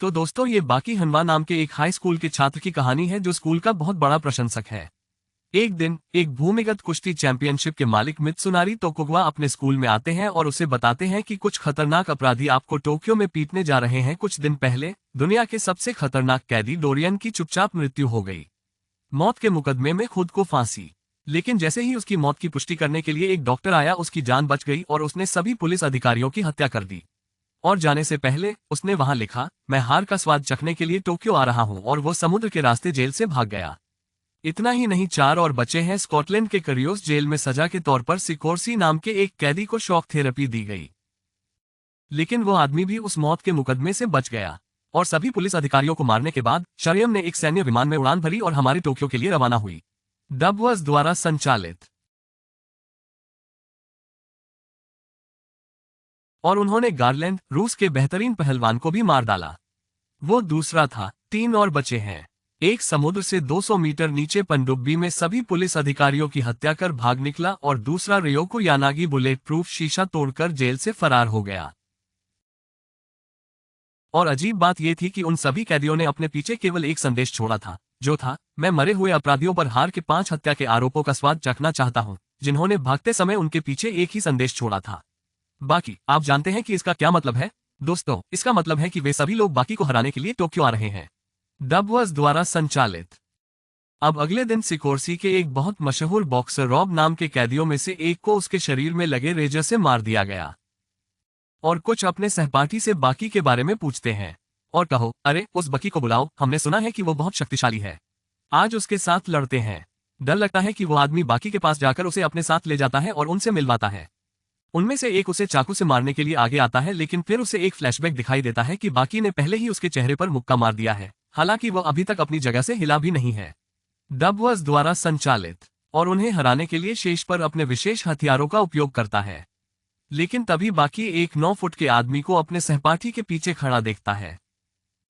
तो दोस्तों, ये बाकी हनवा नाम के एक हाई स्कूल के छात्र की कहानी है जो स्कूल का बहुत बड़ा प्रशंसक है। एक दिन एक भूमिगत कुश्ती चैंपियनशिप के मालिक मित्सुनारी तोकुगवा अपने स्कूल में आते हैं और उसे बताते हैं कि कुछ खतरनाक अपराधी आपको टोक्यो में पीटने जा रहे हैं। कुछ दिन पहले दुनिया के सबसे खतरनाक कैदी डोरियन की चुपचाप मृत्यु हो गई, मौत के मुकदमे में खुद को फांसी। लेकिन जैसे ही उसकी मौत की पुष्टि करने के लिए एक डॉक्टर आया, उसकी जान बच गई और उसने सभी पुलिस अधिकारियों की हत्या कर दी। और जाने से पहले उसने वहां लिखा, मैं हार का स्वाद चखने के लिए टोक्यो आ रहा हूं, और वो समुद्र के रास्ते जेल से भाग गया। इतना ही नहीं, 4 और बचे हैं। स्कॉटलैंड के करियोस जेल में सजा के तौर पर सिकोरसी नाम के एक कैदी को शॉक थेरेपी दी गई, लेकिन वो आदमी भी उस मौत के मुकदमे से बच गया। और सभी पुलिस अधिकारियों को मारने के बाद शरियम ने एक सैन्य विमान में उड़ान भरी और हमारे टोक्यो के लिए रवाना हुई। डबवर्स द्वारा संचालित। और उन्होंने गारलैंड, रूस के बेहतरीन पहलवान को भी मार डाला। वो दूसरा था। 3 और बचे हैं। एक समुद्र से 200 मीटर नीचे पनडुब्बी में सभी पुलिस अधिकारियों की हत्या कर भाग निकला, और दूसरा रियोको यानागी बुलेट प्रूफ शीशा तोड़कर जेल से फरार हो गया। और अजीब बात यह थी कि उन सभी कैदियों ने अपने पीछे केवल एक संदेश छोड़ा था, जो था, मैं मरे हुए अपराधियों पर हार के 5 हत्या के आरोपों का स्वाद चखना चाहता हूं, जिन्होंने भागते समय उनके पीछे एक ही संदेश छोड़ा था। बाकी आप जानते हैं कि इसका क्या मतलब है? दोस्तों, इसका मतलब है कि वे सभी लोग बाकी को हराने के लिए टोक्यो आ रहे हैं। डबवर्स द्वारा संचालित। अब अगले दिन सिकोरसी के एक बहुत मशहूर बॉक्सर रॉब नाम के कैदियों में से एक को उसके शरीर में लगे रेजर से मार दिया गया। और कुछ अपने सहपाठी से बाकी के बारे में पूछते हैं और कहो, अरे उस बकी को बुलाओ, हमने सुना है कि वो बहुत शक्तिशाली है। आज उसके साथ लड़ते हैं। डर लगता है कि वो आदमी बाकी के पास जाकर उसे अपने साथ ले जाता है और उनसे मिलवाता है। उनमें से एक उसे चाकू से मारने के लिए आगे आता है, लेकिन फिर उसे एक फ्लैशबैक दिखाई देता है कि बाकी ने पहले ही उसके चेहरे पर मुक्का मार दिया है, हालांकि वो अभी तक अपनी जगह से हिला भी नहीं है। डबवर्स द्वारा संचालित। और उन्हें हराने के लिए शेष पर अपने विशेष हथियारों का उपयोग करता है। लेकिन तभी बाकी एक 9 फुट के आदमी को अपने सहपाठी के पीछे खड़ा देखता है।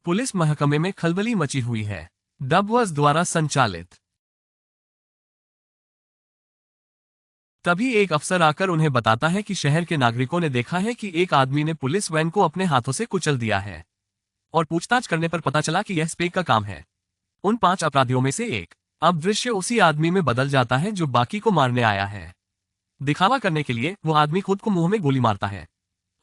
पुलिस महकमे में खलबली मची हुई है। डबवर्स द्वारा संचालित। तभी एक अफसर आकर उन्हें बताता है कि शहर के नागरिकों ने देखा है कि एक आदमी ने पुलिस वैन को अपने हाथों से कुचल दिया है, और पूछताछ करने पर पता चला कि यह स्पेक का काम है, उन 5 अपराधियों में से एक। अब दृश्य उसी आदमी में बदल जाता है जो बाकी को मारने आया है। दिखावा करने के लिए वो आदमी खुद को मुंह में गोली मारता है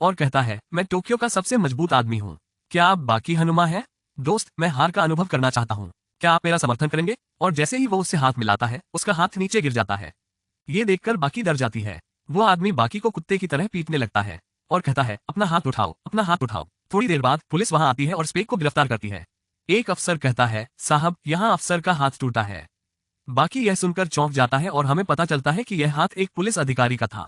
और कहता है, मैं टोक्यो का सबसे मजबूत आदमी हूँ। क्या आप बाकी हनुमा हैं? दोस्त, मैं हार का अनुभव करना चाहता हूँ, क्या आप मेरा समर्थन करेंगे? और जैसे ही वो उससे हाथ मिलाता है, उसका हाथ नीचे गिर जाता है। ये देखकर बाकी डर जाती है। वो आदमी बाकी को कुत्ते की तरह पीटने लगता है और कहता है, अपना हाथ उठाओ, अपना हाथ उठाओ। थोड़ी देर बाद पुलिस वहां आती है और स्पेक को गिरफ्तार करती है। एक अफसर कहता है, साहब, यहाँ अफसर का हाथ टूटा है। बाकी यह सुनकर चौंक जाता है और हमें पता चलता है कि यह हाथ एक पुलिस अधिकारी का था,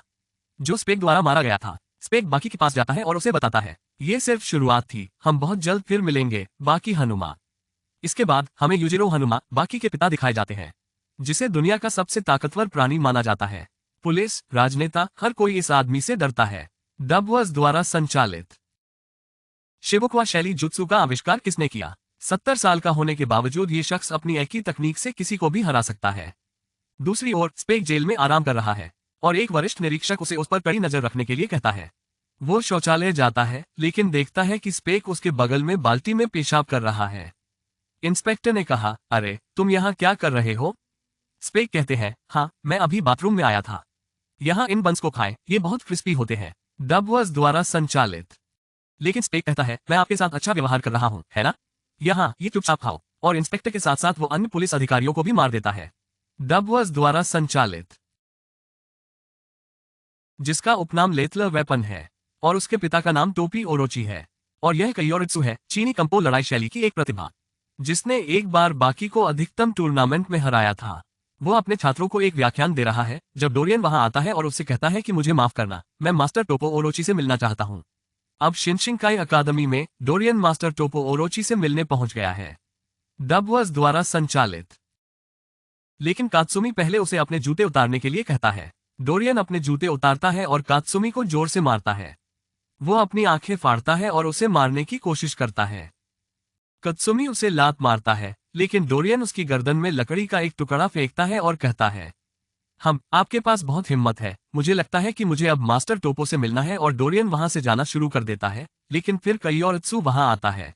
जो स्पेक द्वारा मारा गया था। स्पेक बाकी के पास जाता है और उसे बताता है, ये सिर्फ शुरुआत थी, हम बहुत जल्द फिर मिलेंगे, बाकी हनुमा। इसके बाद हमें यूजिरो हनुमा, बाकी के पिता, दिखाए जाते हैं, जिसे दुनिया का सबसे ताकतवर प्राणी माना जाता है। पुलिस, राजनेता, हर कोई इस आदमी से डरता है। डबवर्स द्वारा संचालित। शिबुकुआ शैली जुत्सु का आविष्कार किसने किया? 70 साल का होने के बावजूद ये शख्स अपनी एक ही तकनीक से किसी को भी हरा सकता है। दूसरी ओर स्पेक जेल में आराम कर रहा है और एक वरिष्ठ निरीक्षक उसे उस पर कड़ी नजर रखने के लिए कहता है। वो शौचालय जाता है, लेकिन देखता है कि स्पेक उसके बगल में बाल्टी में पेशाब कर रहा है। इंस्पेक्टर ने कहा, अरे तुम यहाँ क्या कर रहे हो? स्पेक कहते हैं, हाँ, मैं अभी बाथरूम में आया था। यहाँ इन बंस को खाएं, ये बहुत क्रिस्पी होते हैं। डबवर्स द्वारा संचालित। लेकिन स्पेक कहता है, मैं आपके साथ अच्छा व्यवहार कर रहा हूँ, है ना? यहाँ ये चुपचाप खाओ। और इंस्पेक्टर के साथ साथ वो अन्य पुलिस अधिकारियों को भी मार देता है। डबवर्स द्वारा संचालित। जिसका उपनाम लेथलर वेपन है और उसके पिता का नाम टोपी ओरोची है। और यह कइयोरित्सु है, चीनी कंपो लड़ाई शैली की एक प्रतिभा, जिसने एक बार बाकी को अधिकतम टूर्नामेंट में हराया था। वो अपने छात्रों को एक व्याख्यान दे रहा है जब डोरियन वहां आता है और उससे कहता है कि मुझे माफ करना, मैं मास्टर टोपो ओरोची से मिलना चाहता हूं। अब शिनशिंकाई अकादमी में डोरियन मास्टर टोपो ओरोची से मिलने पहुंच गया है। डबवर्स द्वारा संचालित। लेकिन कात्सुमी पहले उसे अपने जूते उतारने के लिए कहता है। डोरियन अपने जूते उतारता है और कात्सुमी को जोर से मारता है। वो अपनी आंखें फाड़ता है और उसे मारने की कोशिश करता है। कात्सुमी उसे लात मारता है, लेकिन डोरियन उसकी गर्दन में लकड़ी का एक टुकड़ा फेंकता है और कहता है, आपके पास बहुत हिम्मत है, मुझे लगता है कि मुझे अब मास्टर टोपो से मिलना है। और डोरियन वहां से जाना शुरू कर देता है, लेकिन फिर कइयोरित्सु वहां आता है।